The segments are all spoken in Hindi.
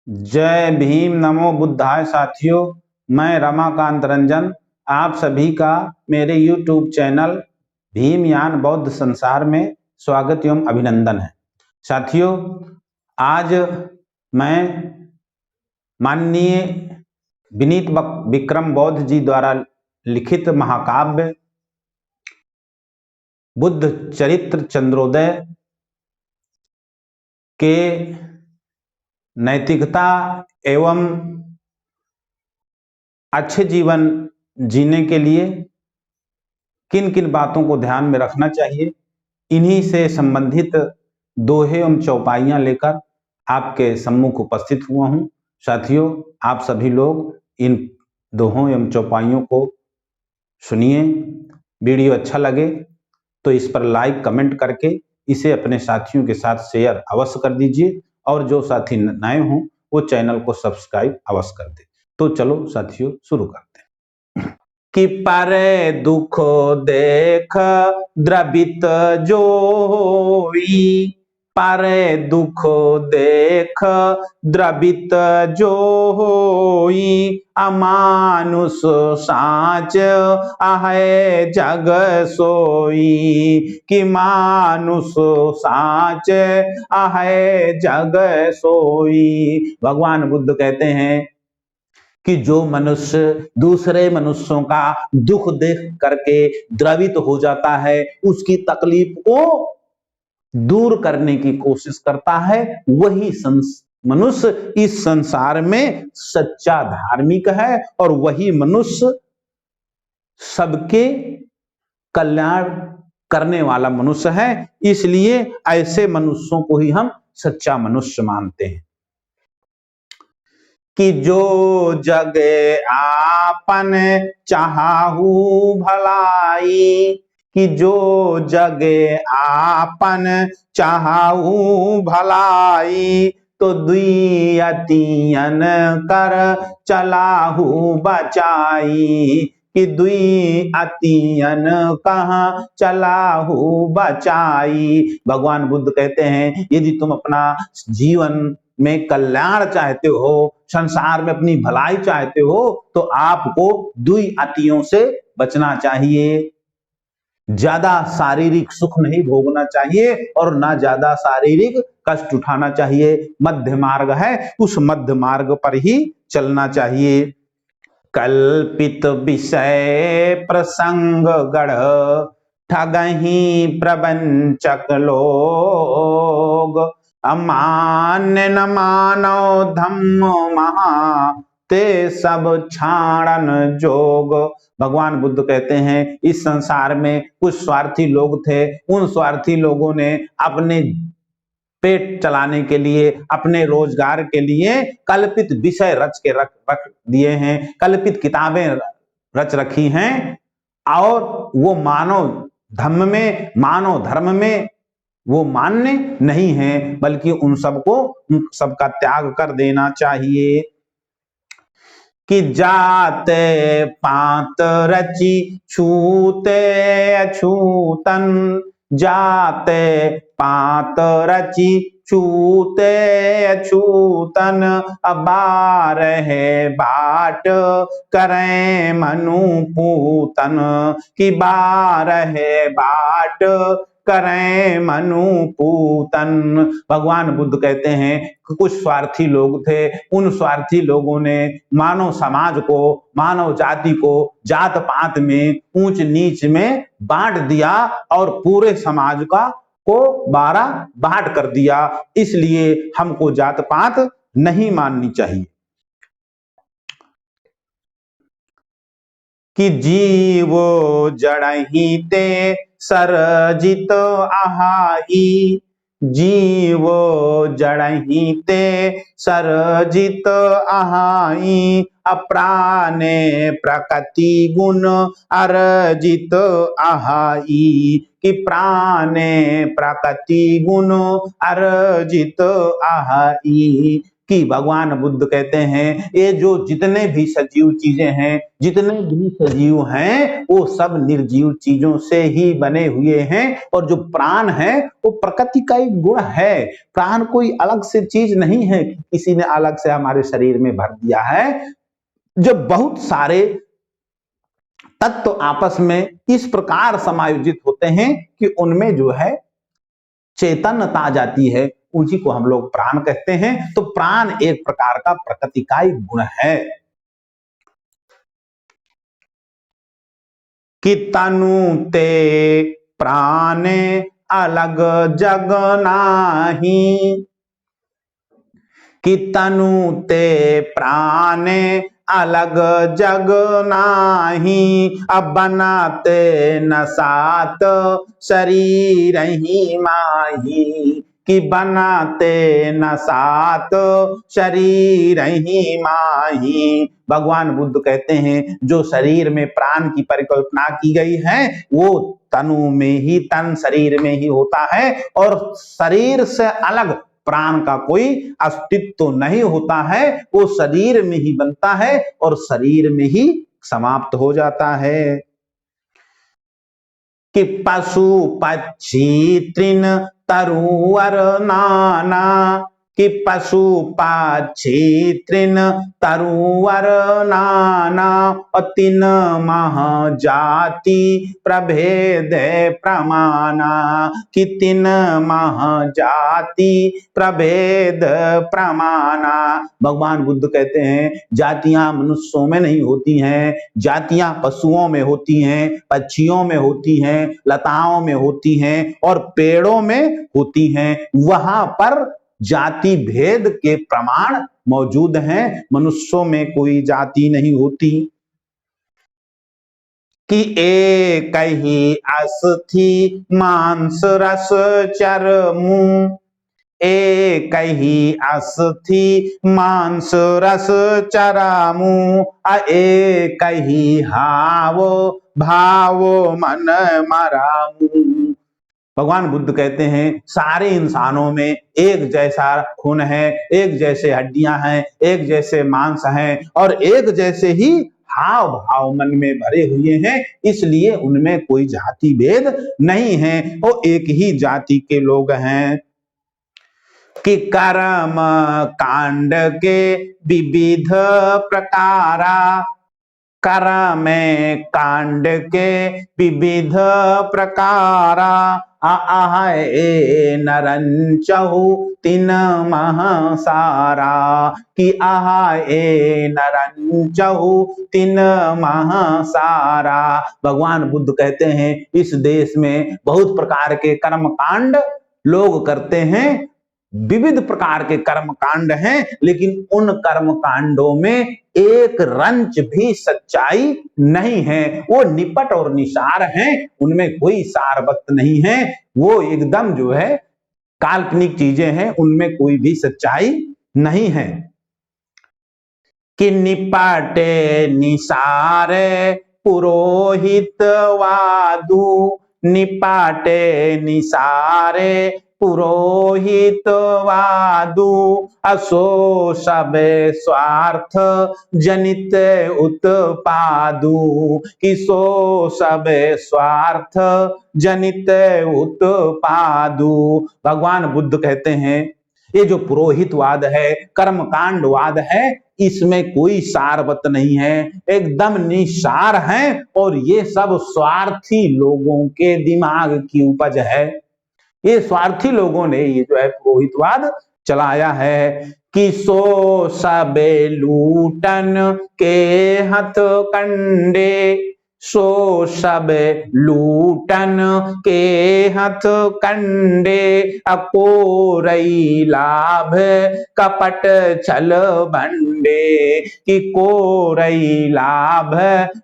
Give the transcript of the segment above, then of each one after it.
जय भीम, नमो बुद्धाय। साथियों, मैं रमाकांत रंजन आप सभी का मेरे YouTube चैनल भीमयान बौद्ध संसार में स्वागत एवं अभिनंदन है। साथियों, आज मैं माननीय विनीत विक्रम बौद्ध जी द्वारा लिखित महाकाव्य बुद्ध चरित्र चंद्रोदय के नैतिकता एवं अच्छे जीवन जीने के लिए किन किन बातों को ध्यान में रखना चाहिए, इन्हीं से संबंधित दोहे एवं चौपाइयां लेकर आपके सम्मुख उपस्थित हुआ हूं। साथियों, आप सभी लोग इन दोहों एवं चौपाइयों को सुनिए। वीडियो अच्छा लगे तो इस पर लाइक कमेंट करके इसे अपने साथियों के साथ शेयर अवश्य कर दीजिए, और जो साथी नए हों वो चैनल को सब्सक्राइब अवश्य कर दे। तो चलो साथियों, शुरू करते हैं। कि परे दुख देख द्रवित जोई, परे दुख देख द्रवित जोई, अमानुष साच आहे जग सोई। कि मानुष साच आहे जग सोई। भगवान बुद्ध कहते हैं कि जो मनुष्य दूसरे मनुष्यों का दुख देख करके द्रवित हो जाता है, उसकी तकलीफ को दूर करने की कोशिश करता है, वही मनुष्य इस संसार में सच्चा धार्मिक है, और वही मनुष्य सबके कल्याण करने वाला मनुष्य है। इसलिए ऐसे मनुष्यों को ही हम सच्चा मनुष्य मानते हैं। कि जो जगे आपन चाहू भलाई, कि जो जगे आपन चाहू भलाई, तो दुई अतियन कर चलाहू बचाई। कि दुई अतियन कहाँ चलाहू बचाई। भगवान बुद्ध कहते हैं, यदि तुम अपना जीवन में कल्याण चाहते हो, संसार में अपनी भलाई चाहते हो, तो आपको दुई अतियों से बचना चाहिए। ज्यादा शारीरिक सुख नहीं भोगना चाहिए और ना ज्यादा शारीरिक कष्ट उठाना चाहिए। मध्य मार्ग है, उस मध्य मार्ग पर ही चलना चाहिए। कल्पित विषय प्रसंग गढ़ ठगही प्रबंचक लोग, अमान्य न मानव धम्म महा ते सब छाड़न जोग। भगवान बुद्ध कहते हैं, इस संसार में कुछ स्वार्थी लोग थे। उन स्वार्थी लोगों ने अपने पेट चलाने के लिए, अपने रोजगार के लिए कल्पित विषय रच के रख दिए हैं, कल्पित किताबें रच रखी हैं, और वो मानव धर्म में वो मान्य नहीं है, बल्कि उन सबका त्याग कर देना चाहिए। कि जाते पात रची छूते अछूतन, जाते पात रची छूते अछूतन, अबार है बाट करें मनु पूतन। कि बार है बाट करें मनु पूतन। भगवान बुद्ध कहते हैं कि कुछ स्वार्थी लोग थे। उन स्वार्थी लोगों ने मानव समाज को, मानव जाति को जात पात में, ऊंच नीच में बांट दिया, और पूरे समाज को 12 बांट कर दिया। इसलिए हमको जात पात नहीं माननी चाहिए। कि जीवो जड़ही ते सरजित आहाई, जीवो जड़ही ते सरजित आहाई, अप्राणे प्रकृति गुण अर्जित आहाई। कि प्राणे प्रकृति गुण अर्जित आहाई। कि भगवान बुद्ध कहते हैं ये जो जितने भी सजीव चीजें हैं, जितने भी सजीव हैं, वो सब निर्जीव चीजों से ही बने हुए हैं। और जो प्राण है वो प्रकृति का एक गुण है। प्राण कोई अलग से चीज नहीं है कि किसी ने अलग से हमारे शरीर में भर दिया है। जब बहुत सारे तत्व आपस में इस प्रकार समायोजित होते हैं कि उनमें जो है चेतनता आ जाती है, उसी को हम लोग प्राण कहते हैं। तो प्राण एक प्रकार का प्रकृति का एक गुण है। कि तनु ते प्राणे अलग जग नाही, कि तनु ते प्राणे अलग जग नाही, अब बनाते न सात शरीर ही माही, कि बनाते न सात शरीर ही माही। भगवान बुद्ध कहते हैं जो शरीर में प्राण की परिकल्पना की गई है वो तनु में ही, तन शरीर में ही होता है, और शरीर से अलग प्राण का कोई अस्तित्व तो नहीं होता है। वो शरीर में ही बनता है और शरीर में ही समाप्त हो जाता है। कि पशु पक्षी तृण तरुवर नाना, कि पशु पक्षी तृण तरुवर नाना, और तीन महाजाति प्रभेद प्रमाना, कि तीन महाजाति प्रभेद प्रमाना। भगवान बुद्ध कहते हैं जातियां मनुष्यों में नहीं होती हैं, जातियां पशुओं में होती हैं, पक्षियों में होती हैं, लताओं में होती हैं और पेड़ों में होती हैं। वहां पर जाति भेद के प्रमाण मौजूद हैं, मनुष्यों में कोई जाति नहीं होती। कि एक ही अस्थि मांस रस चर्मू, एक ही अस्थि मांस रस चरामू, एक ही हावो भावो मन मरामू। भगवान बुद्ध कहते हैं सारे इंसानों में एक जैसा खून है, एक जैसे हड्डियां हैं, एक जैसे मांस हैं और एक जैसे ही हाव भाव मन में भरे हुए हैं, इसलिए उनमें कोई जाति भेद नहीं है, वो एक ही जाति के लोग हैं। कि कर्म कांड के विविध प्रकारा, कर्म कांड के विविध प्रकारा, आहाए नरंचहु तीन महासारा, कि आहाए नरंचहु तीन महासारा। भगवान बुद्ध कहते हैं इस देश में बहुत प्रकार के कर्म कांड लोग करते हैं, विविध प्रकार के कर्म कांड हैं, लेकिन उन कर्म कांडों में एक रंच भी सच्चाई नहीं है। वो निपट और निसार हैं, उनमें कोई सारवत्त नहीं है। वो एकदम जो है काल्पनिक चीजें हैं, उनमें कोई भी सच्चाई नहीं है। कि निपटे निसारे पुरोहित वादु, निपाटे निसारे पुरोहित वादु, असो सब स्वार्थ जनित उत्पादु, किसो सब स्वार्थ जनित उत्पादु। भगवान बुद्ध कहते हैं ये जो पुरोहितवाद है, कर्मकांडवाद है, इसमें कोई सारवत नहीं है, एकदम निसार है, और ये सब स्वार्थी लोगों के दिमाग की उपज है। ये स्वार्थी लोगों ने ये जो है पुरोहितवाद चलाया है। कि सो सबे लूटन के हथ कंडे, सो सब लूटन के हथ कंडे, अकोरई लाभ कपट छल भंडे, कि कोरई लाभ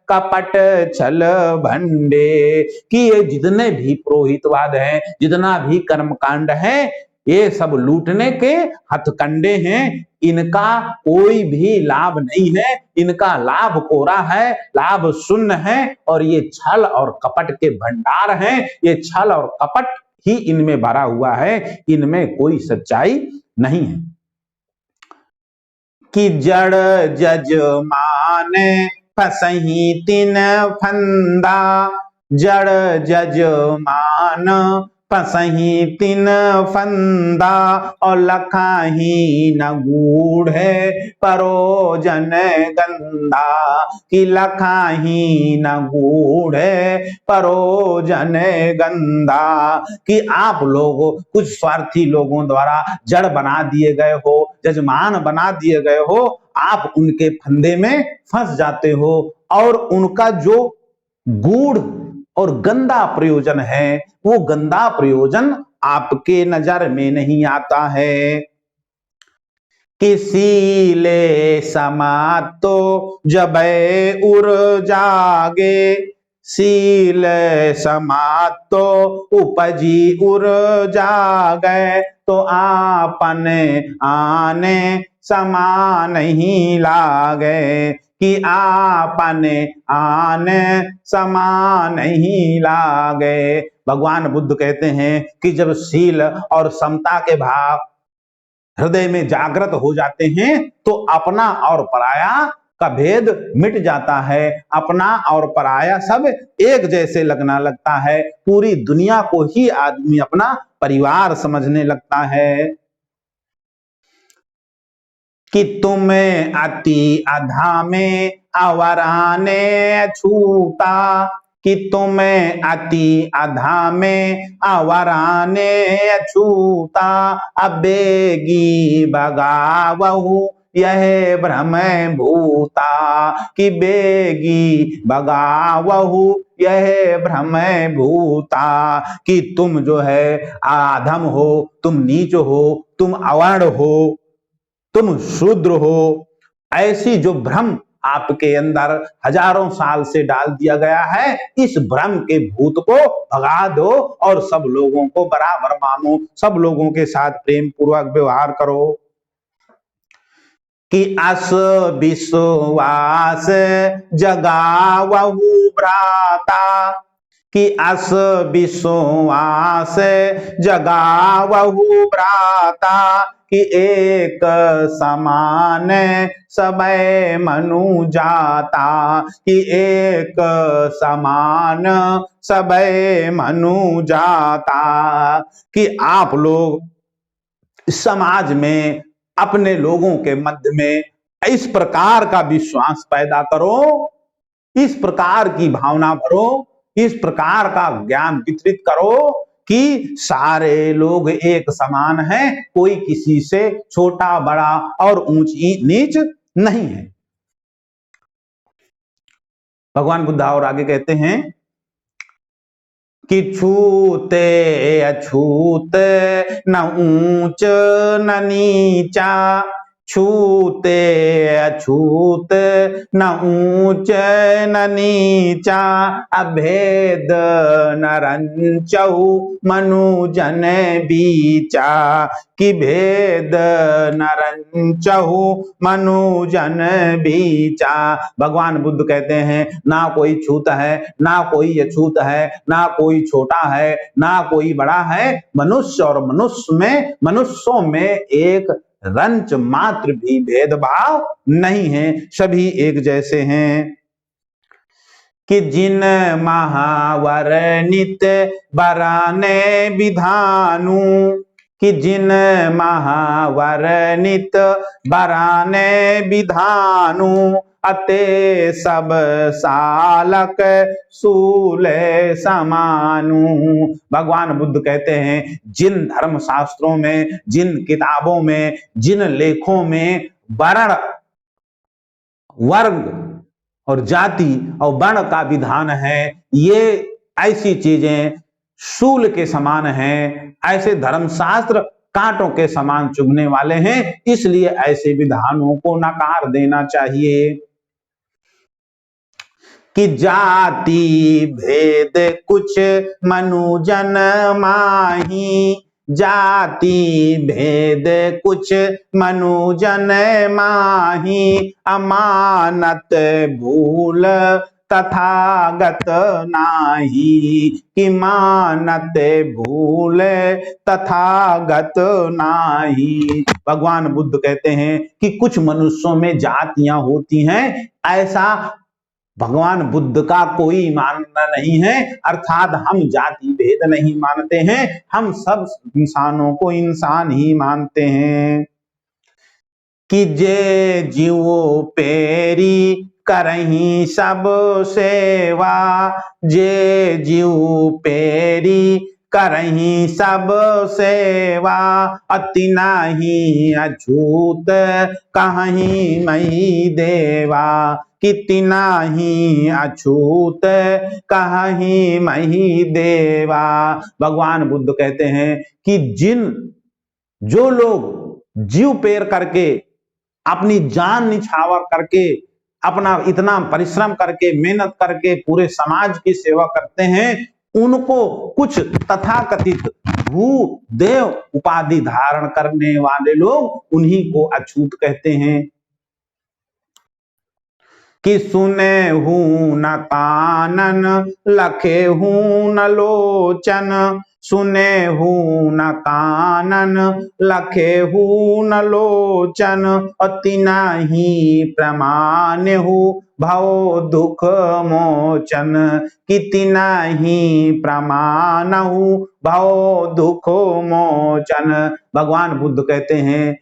कपट छल भंडे। कि ये जितने भी पुरोहितवाद हैं, जितना भी कर्मकांड है, ये सब लूटने के हथकंडे हैं, इनका कोई भी लाभ नहीं है, इनका लाभ कोरा है, लाभ शून्य है, और ये छल और कपट के भंडार हैं। ये छल और कपट ही इनमें भरा हुआ है, इनमें कोई सच्चाई नहीं है। कि जड़ जजमान फसही तिन फंदा, जड़ जजमान फसही तिन फंदा, और लखाही न गूढ़े परोजन गंदा, कि लखाही न गूढ़े परोजन गंदा, कि आप लोग कुछ स्वार्थी लोगों द्वारा जड़ बना दिए गए हो, जजमान बना दिए गए हो, आप उनके फंदे में फंस जाते हो और उनका जो गूढ़ और गंदा प्रयोजन है वो गंदा प्रयोजन आपके नजर में नहीं आता है। कि सीले समातो जबै उर जागे, सील समातो उपजी उर जागे, तो आपन आने समान ही लागे, कि आपन आने समान ही लागे। भगवान बुद्ध कहते हैं कि जब शील और समता के भाव हृदय में जागृत हो जाते हैं तो अपना और पराया का भेद मिट जाता है, अपना और पराया सब एक जैसे लगना लगता है, पूरी दुनिया को ही आदमी अपना परिवार समझने लगता है। कि तुम्हें अति अधा में अवराने छूटा, कि तुम्हें अति अधा में अवराने छूटा, अबेगी भगावहु यह भ्रम भूता, कि बेगी भगावहु यह भ्रम भूता, कि तुम जो है अधम हो, तुम नीच हो, तुम अवर्ण हो, तुम शूद्र हो, ऐसी जो भ्रम आपके अंदर हजारों साल से डाल दिया गया है, इस भ्रम के भूत को भगा दो और सब लोगों को बराबर मानो, सब लोगों के साथ प्रेम पूर्वक व्यवहार करो। कि अस विश्वास जगावहु भ्राता, कि अस विश्वास जगावहु भ्राता, कि एक समान सबे मनु जाता, कि एक समान सबे मनु जाता, कि आप लोग समाज में अपने लोगों के मध्य में इस प्रकार का विश्वास पैदा करो, इस प्रकार की भावना भरो, इस प्रकार का ज्ञान वितरित करो कि सारे लोग एक समान हैं, कोई किसी से छोटा बड़ा और ऊंच नीच नहीं है। भगवान बुद्ध और आगे कहते हैं कि छूते अछूत न ऊंच न नीचा, छूते अछूत न ऊंच न नीचा, अभेद न रंचहु मनुजन बीचा, कि भेद न रंचहु मनुजन बीचा। भगवान बुद्ध कहते हैं ना कोई छूत है, ना कोई अछूत है, ना कोई छोटा है, ना कोई बड़ा है, मनुष्य और मनुष्यों में एक रंच मात्र भी भेदभाव नहीं है, सभी एक जैसे हैं। कि जिन महावर्णित बराने विधानु, कि जिन महावर्णित बराने विधानु, अते सब सालक सूले समानु। भगवान बुद्ध कहते हैं जिन धर्म शास्त्रों में, जिन किताबों में, जिन लेखों में वर्ण, वर्ग और जाति और वर्ण का विधान है, ये ऐसी चीजें शूल के समान हैं, ऐसे धर्मशास्त्र कांटों के समान चुभने वाले हैं, इसलिए ऐसे विधानों को नकार देना चाहिए। कि जाति भेद कुछ मनुजन माही, जाति भेद कुछ मनुजन माही, अमानत भूल तथागत नाही, कि मानत भूल तथागत नाही। भगवान बुद्ध कहते हैं कि कुछ मनुष्यों में जातियां होती हैं, ऐसा भगवान बुद्ध का कोई मानना नहीं है। अर्थात हम जाति भेद नहीं मानते हैं, हम सब इंसानों को इंसान ही मानते हैं। कि जे जीवो पेरी करही सब सेवा, जे जीव पेरी करही सब सेवा, अति नाही अछूत कहीं मई देवा, कितना ही अछूत कहीं मही देवा। भगवान बुद्ध कहते हैं कि जो लोग जीव पेर करके, अपनी जान निछावर करके, अपना इतना परिश्रम करके, मेहनत करके पूरे समाज की सेवा करते हैं, उनको कुछ तथाकथित भू देव उपाधि धारण करने वाले लोग उन्हीं को अछूत कहते हैं। कि सुने हूं न कानन लखे हूं न लोचन, सुने हूं न कानन लखे हूं न लोचन, अति नाही प्रमाण हूं भव दुख मोचन, कितना ही प्रमाण हूं भव दुख मोचन। भगवान बुद्ध कहते हैं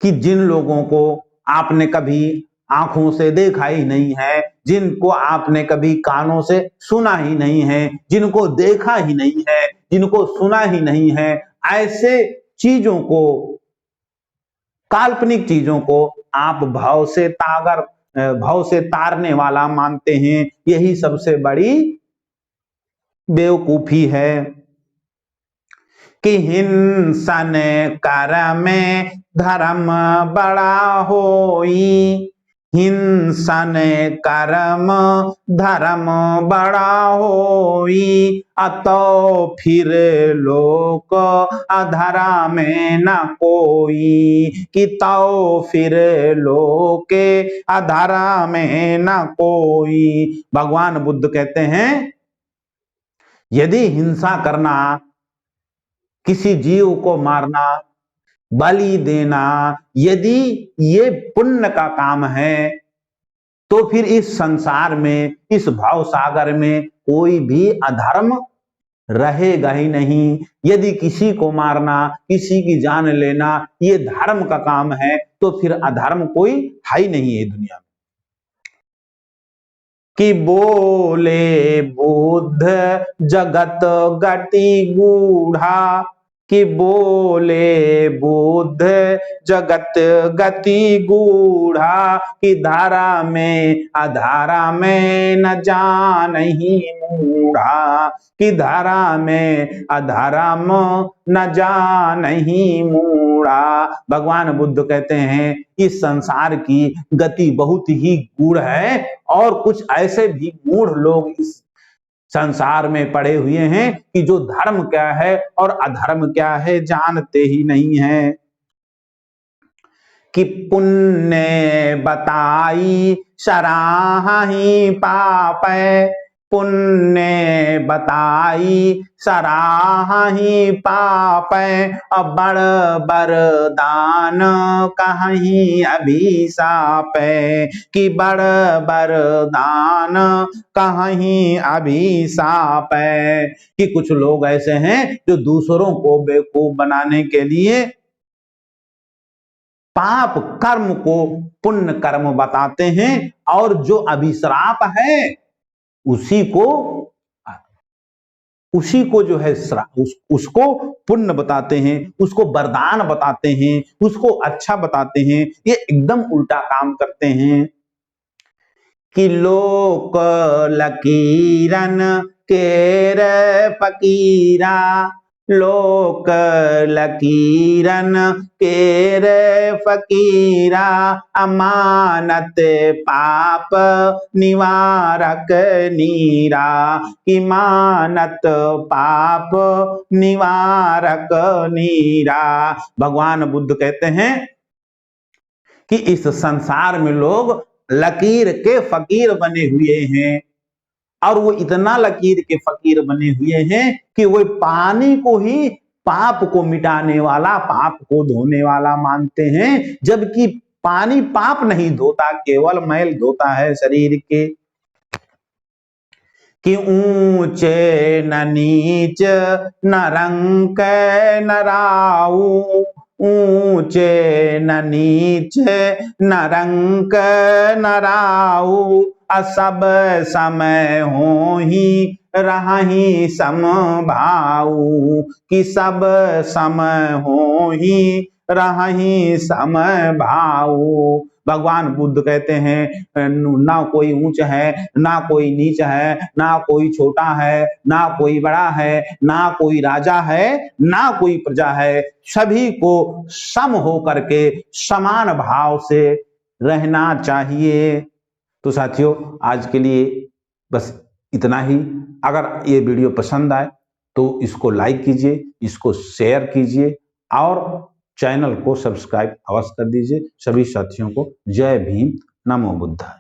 कि जिन लोगों को आपने कभी आंखों से देखा ही नहीं है, जिनको आपने कभी कानों से सुना ही नहीं है, जिनको देखा ही नहीं है, जिनको सुना ही नहीं है, ऐसे चीजों को, काल्पनिक चीजों को आप भाव से तारने वाला मानते हैं, यही सबसे बड़ी बेवकूफी है। कि हिंसन कर में धर्म बड़ा होई, हिंसन कर्म धर्म बड़ा होई, अतो फिर लोक अधरा में न कोई, कि तो फिर लोके अधरा में न कोई। भगवान बुद्ध कहते हैं यदि हिंसा करना, किसी जीव को मारना, बलि देना, यदि ये पुण्य का काम है, तो फिर इस संसार में, इस भाव सागर में कोई भी अधर्म रहेगा ही नहीं। यदि किसी को मारना, किसी की जान लेना ये धर्म का काम है, तो फिर अधर्म कोई है ही नहीं है दुनिया में। कि बोले बुद्ध जगत गति गूढ़ा, कि बोले बुद्ध जगत गति गूढ़ा, कि धारा में अधारा में न जानहि मूढ़ा, कि धारा में अधारा में न जानहि मूढ़ा। भगवान बुद्ध कहते हैं इस संसार की गति बहुत ही गूढ़ है, और कुछ ऐसे भी मूढ़ लोग इस संसार में पड़े हुए हैं कि जो धर्म क्या है और अधर्म क्या है जानते ही नहीं है। कि पुण्य बताई सराहि पापै, पुण्य बताई सराहि पापै, बड़ बरदान कहीं अभिशापै, कि बड़ बरदान कहीं अभिशापै। कि कुछ लोग ऐसे हैं जो दूसरों को बेवकूफ बनाने के लिए पाप कर्म को पुण्य कर्म बताते हैं, और जो अभिश्राप है उसी को जो है उसको पुण्य बताते हैं, उसको वरदान बताते हैं, उसको अच्छा बताते हैं। ये एकदम उल्टा काम करते हैं। कि लोक लकीरन केर फकीरा, लोक लकीरन केर फकीरा, अमानत पाप निवारक नीरा, कि मानत पाप निवारक नीरा। भगवान बुद्ध कहते हैं कि इस संसार में लोग लकीर के फकीर बने हुए हैं, और वो इतना लकीर के फकीर बने हुए हैं कि वो पानी को ही पाप को मिटाने वाला, पाप को धोने वाला मानते हैं, जबकि पानी पाप नहीं धोता, केवल मैल धोता है शरीर के। कि ऊंचे न नीच न रंक न राऊ, ऊंचे न नीच न रंक न राऊ, सब समय हो ही रही सम भाऊ, कि सब समय हो ही रही सम भाऊ। भगवान बुद्ध कहते हैं ना कोई ऊंच है, ना कोई नीच है, ना कोई छोटा है, ना कोई बड़ा है, ना कोई राजा है, ना कोई प्रजा है, सभी को सम हो करके समान भाव से रहना चाहिए। तो साथियों, आज के लिए बस इतना ही। अगर ये वीडियो पसंद आए तो इसको लाइक कीजिए, इसको शेयर कीजिए और चैनल को सब्सक्राइब अवश्य कर दीजिए। सभी साथियों को जय भीम, नमो बुद्धाय।